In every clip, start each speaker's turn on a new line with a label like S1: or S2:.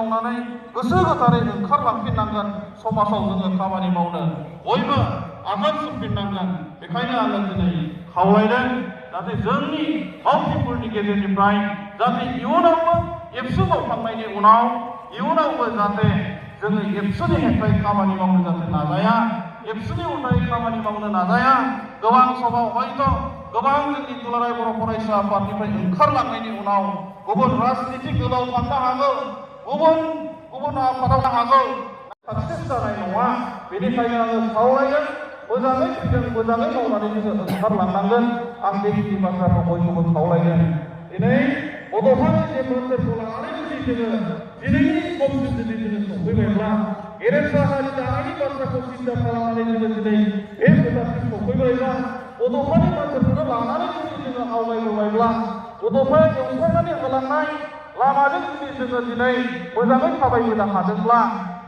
S1: मावनानै गोसो गोथारै ओंखारलांफिननांगोन समाजाव जोङो खामानि मावनो बयबो आगान सुरफिननांगोन बेखायनो आङो दिनै खावलायदों जाहाथे जोंनि मावथिफोरनि गेजेरनिफ्राय जाहाथे इयुनावबो एबसु मावखांनायनि उनाव इयुनावबो जाहाथे जोङो एबसुनि हेंथायै खामानि मावनो जाहाथे नाजाया एबसुनि उल्थायै खामानि मावनो नाजाया गोबां समाव हयथ' गोबां जोंनि दुलाराय बर' फरायसा आफादनिफ्राय ओंखारलांनायनि उनाव गुबुन राजनितिक दलाव थांनो हागौ गुबुन आफादाव हागौ साक्सेस जानाय नङा बेनिखायनो आङो खावलायो मोजाङै फैदों मोजाङै मावनानै जोङो ओंखारलांनांगोन आं बेखिनि बाथ्राखौ बयखौबो खावलायदों दिनै बड'फानि जे मोनथायखौ लानानै जुदि जोङो दिनैनि समसिम जुदि जोङो सफैबायब्ला गेरेमसा हारि दानायनि बाथ्राखौ सिन्था खालामनानै जोङो दिनै बे खोथासिम सफैबायब्ला बड'फानि बाथ्राखौनो लानानै जुदि जोङो आवगायबोबायब्ला बड'फाया एवस्रांनानै होलांनाय लामाजों जुदि जोङो दिनै मोजाङै थाबायबोनो हादोंब्ला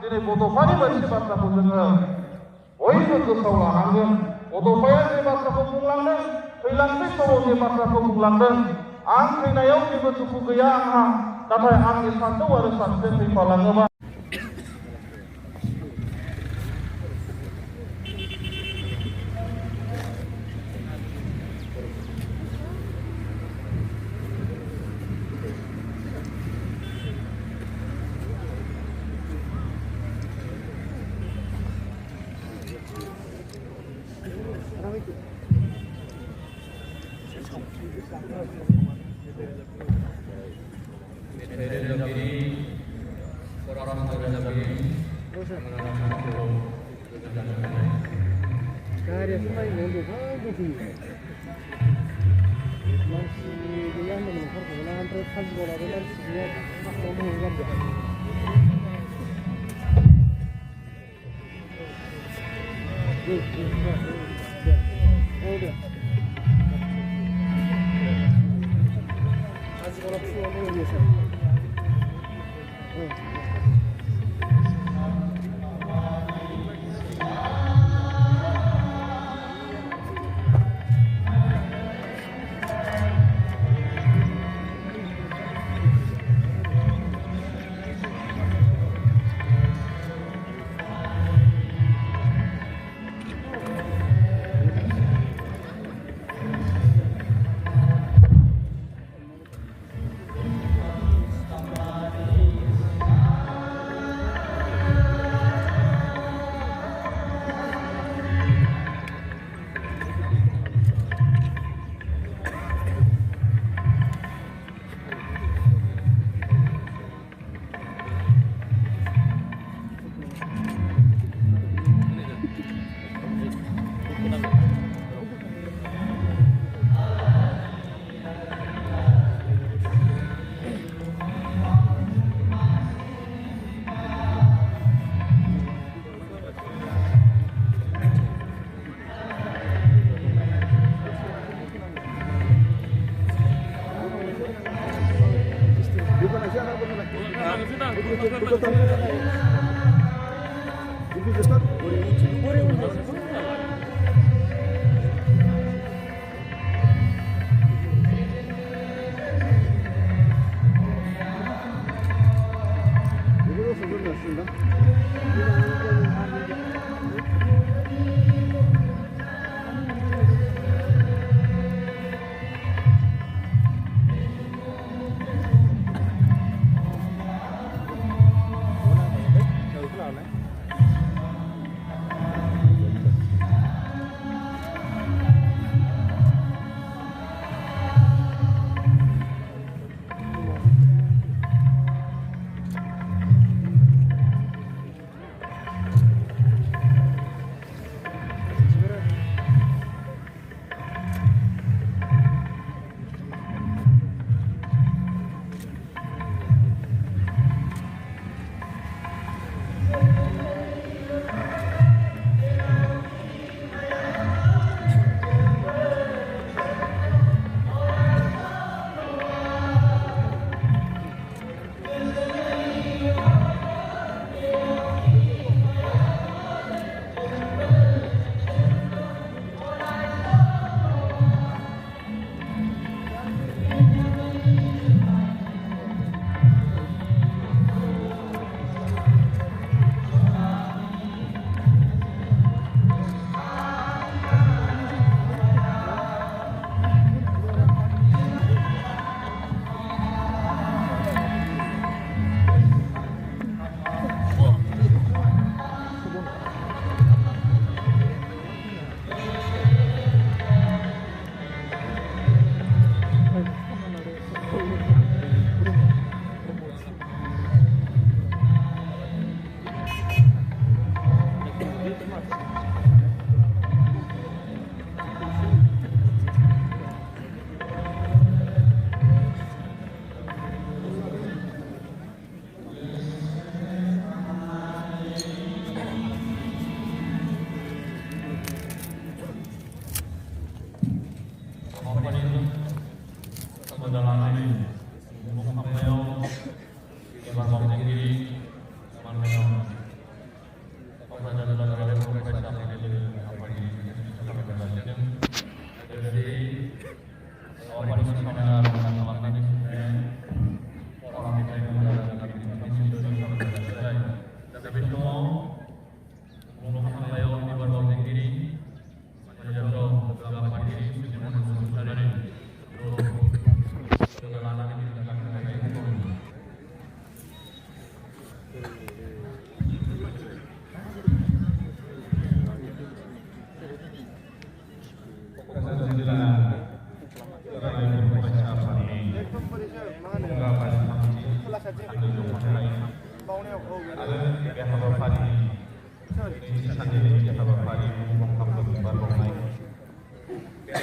S1: दिनै बड'फानि मोनसे बाथ्राखौ जोङो बयबो गोसोआव लानांगोन बड'फाया जे बाथ्राखौ बुंलांदों थैलांनाय समाव जे बाथ्राखौ बुंलांदों आं थैनायाव जेबो दुखु गैया आंहा नाथाय आंनि सानथौ आरो सानस्रिया थैफालाङोबा
S2: Karya semua ini untuk apa sih? Masih dia menukar kebenaran terus kan bola bola semua mau menganggap dia. Udah. Asyik kalau semua mau biasa.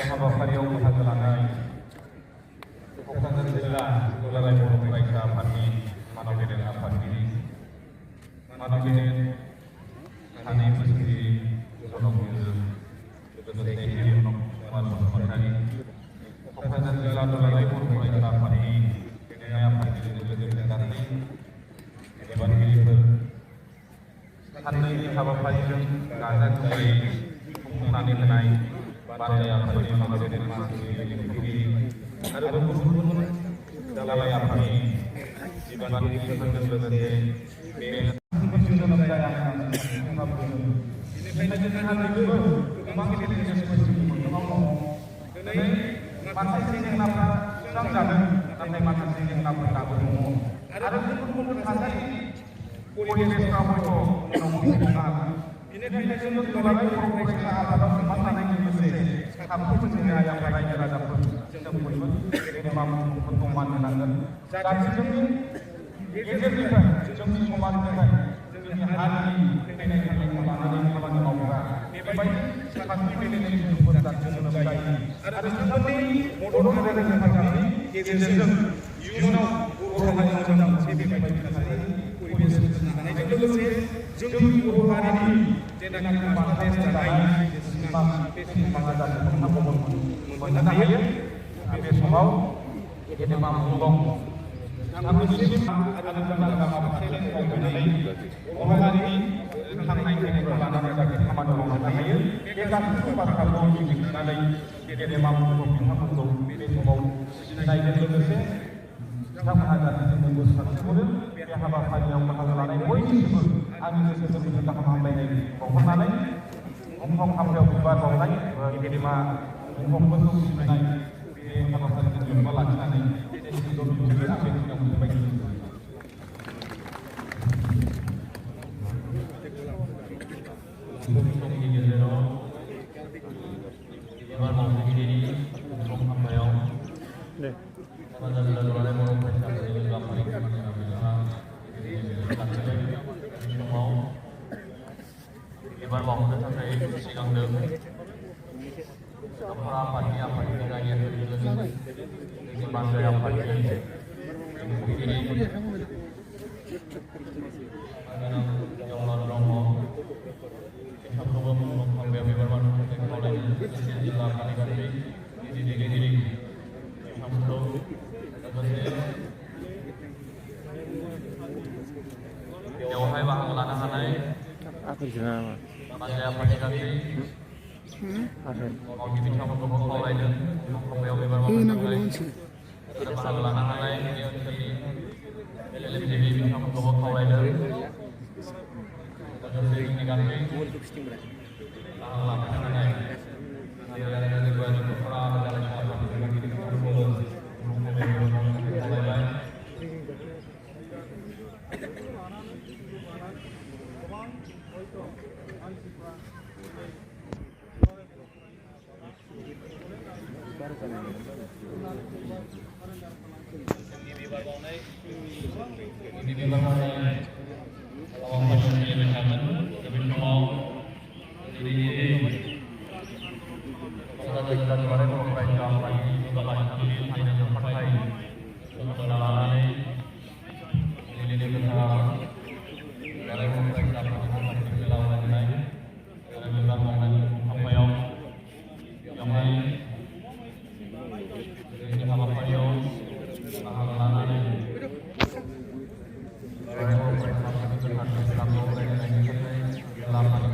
S1: हाबाफारियाव बाहागो लानाय क'क्राझार जिल्ला दुलाराय बर' फरायसा आफादनि मानव गेदेर आफादगिरि मानव गेदेर सानै बोसोरगिरि जनकबिर लोगोसे हिरिमन कुमार बसुमतारी क'क्राझार जिल्ला दुलाराय बर' फरायसा आफादनि गेदेर आफादगिरि लोगोसे गासै एबारगिरिफोर साननैनि हाबाफारिजों गाजा गोमजायै खुंफुंनानै होनाय बादाय आफादनि माखासे गेदेमा आरो गुबुन गुबुन दालाय आफादनि बिबानगिरिफोरजों लोगोसे बे जोनोम जाया बेनिखायनो जोंहा बयबो गोबां गेदेर गेदेर मोखाङाव दङ। दिनै माखासे जेंनाफ्रा सुस्रांजादों, नाथाय माखासे जेंनाफोर दाबो दङ आरो गुबुन गुबुन थासारि परिबेसफ्रा हयथ' उनाव नङा। बेनिखायनो जोङो दुलाराय बर' फरायसा आफादाव सनमान लानायजों लोगोसे साफ्रोमबो जोंनि आइ आफा रायजो राजाफोर जों बयबो गेदेमा मुंफोरखौ मान होनांगोन। जाहाथे जोंनि गेजेरनिफ्राय जोंनि समाजनिफ्राय जोंनि हारिनि फैनाय थांनायखौ लानानै खामानि मावग्रा बेबायदि साखाथि मेलेमनि सुबुंफोर जोनोम जायो आरो बिथांमोननि मदद आरो हेफाजाबनि गेजेरजों इयुनाव बर' हारिया मोजां मोनसे बेबायदि थासारि परिबेस होनो हानायजों लोगोसे जोंनि बर' हारिनि जेनाखि बांद्राय जानाय सिनेमा बे सिनेमा जानायखौ मोननो हायो। बे समाव गेदेमा मुं दं बिथांमोननिसिम आरो माखासे मावफैनानै बर' हारिनि थांनाय फैनायखौ लानानै जाहाथे खामानि मावनो हायो। बे गासैबो बाथ्राखौ मिथिनानै गेदेमा मुंखौ बिथांमोनखौ बे समाव सिनायजों लोगोसे बिथांमोनहा जाहाथे जोंनो बोर सारस्रिहरो। बे हाबाफारियाव बाहागो लानाय बयनिसिमबो आंनि गोसो गोरबोनि गाहाम हामलायनाय बावहरनानै मुंख्लं हाबायाव बिबार बावनाय गेदेमा मुंख्लंफोरखौ सिबिनाय बे हाबाफारिखौ लोब्बा लाखिनानै आं बेखिनियाव मोनबाय। समनि गेजेराव बिबार बावगिरि मुंख्लं हाबायाव क'क्राझार जिल्ला दुलाराय बर' फरायसा आफादनि आफादगिरि बिथाङा समाव बिबार बावनो थाखाय सिगांनो दख'रा आफादनि आफादगिरि रायजोफोरजों लोगोसे जोंनि बांद्राय आफादगिरि जवाहरलाल ब्रह्म बिथांखौबो मुंख्लं हाबायाव बिबार बावनो थाखाय खावलायनाय लोगोसे जिल्ला आफादनि गासै दैदेनगिरि बिथांमोनखौ लोगोसे बेवहाय बाहागो लानो हानाय बांद्राय आफादनि गासै मावगिरि बिथांमोनखौबो खावलायदों हाबायाव बिबार बावनो थाखाय आरो बाहागो लानो हानाय बे ओनसोलनि मेलेमजिबि बिथांमोनखौबो खावलायदों लोगोसे जोंनि गासै बाहागो लानो हानाय दख'रा Lapan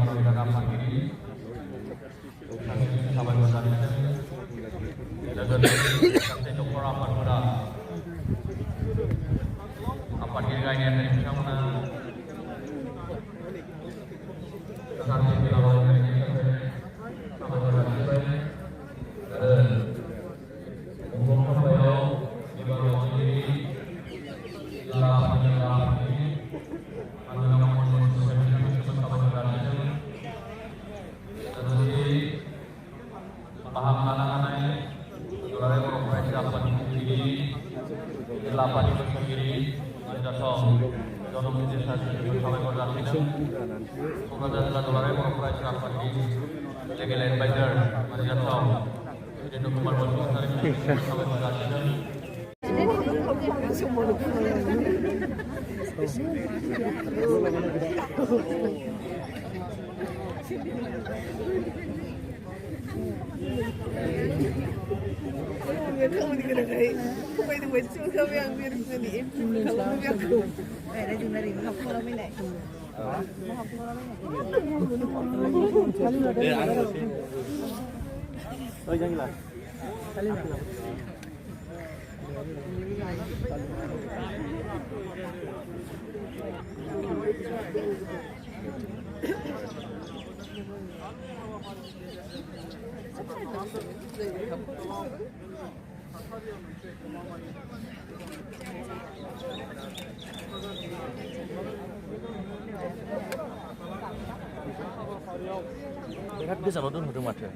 S3: बिराद गोजानाव दोनहरदों माथो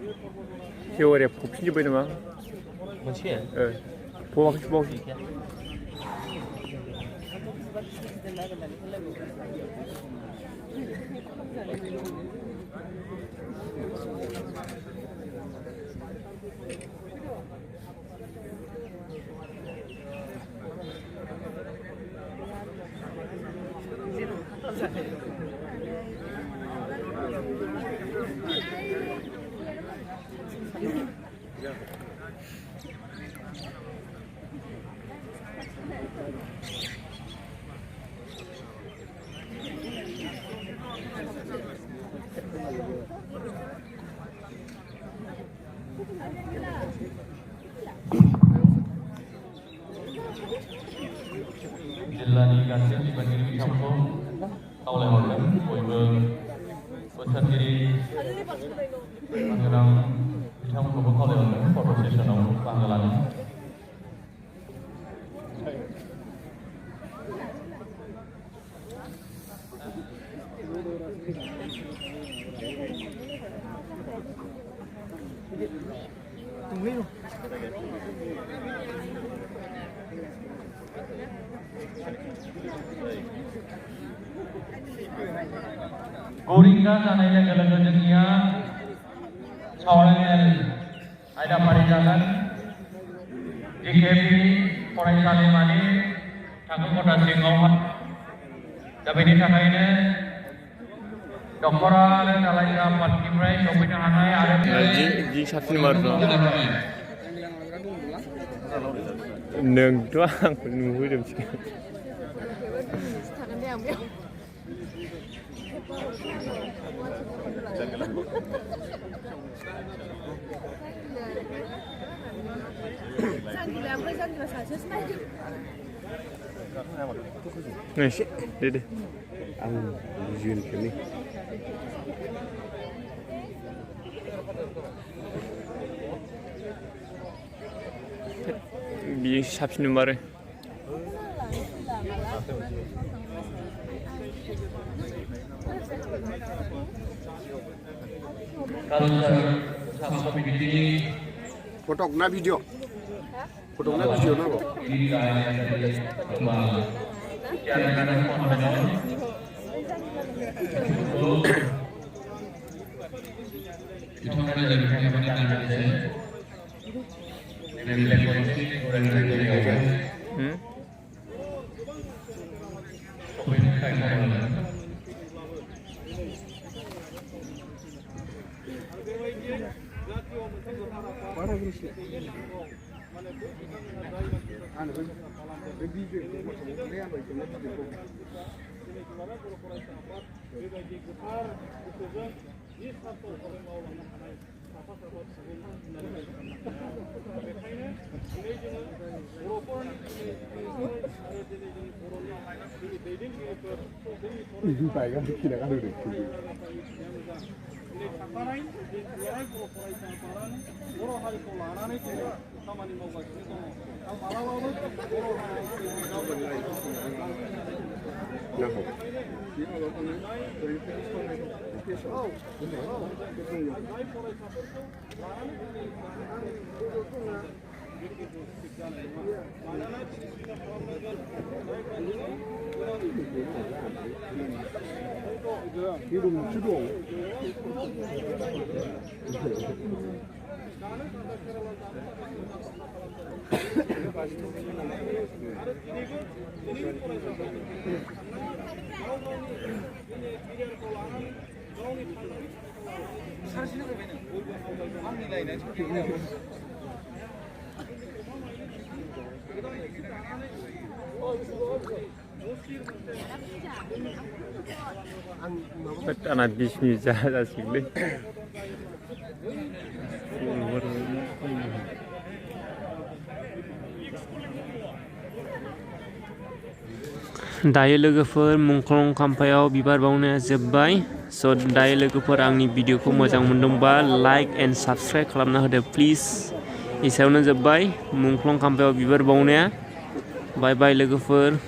S2: सेवारिया फबफिनजोब्बाय नामा
S3: मोनसे
S2: फबाखै
S1: जिल्लानि गासै बिबानगिरि बिथांखौ खावलायहरदों बयबो बोसोरगिरि गोनां बिथांमोनखौबो खावलायहरदों फट' सेसनाव बाहागो लानो गौरिंगा जानाय लोगो लोगो जोंनिया सावरायनाय आयदाफारि जागोन जिकेबि फरायसालिमानि थाखो खथा सिङावहाय दा बेनि थाखायनो डक्टरा आरो दालायसा आफादनिफ्राय सफैनो हानाय आरो
S2: जि साबसिन मारना नोंथ' आंखौ नुहैदोंसै एसे दे आं बुजिगोन खेबनै बियो साबसिन नुमारो
S4: Fotok na video. Fotok na video na kok.
S1: जौगानाय दुलाराय बर' फरायसा आफादानो बर' हारिखौ लानानै जोङो खामानि मावगासिनो दङ आं मालाबाबो बर'
S5: Anak bisnis jalan sini. दायो लोगोफोर मुंख्लं खाम्फायाव बिबार बावनाया जोब्बाय स' दायो लोगोफोर आंनि भिडिअखौ मोजां मोनदोंबा लाइक एन्ड साबस्क्राइब खालामना होदो प्लिज एसेयावनो जोब्बाय मुंख्लं खाम्फायाव बिबार बावनाया बाय बाय लोगोफोर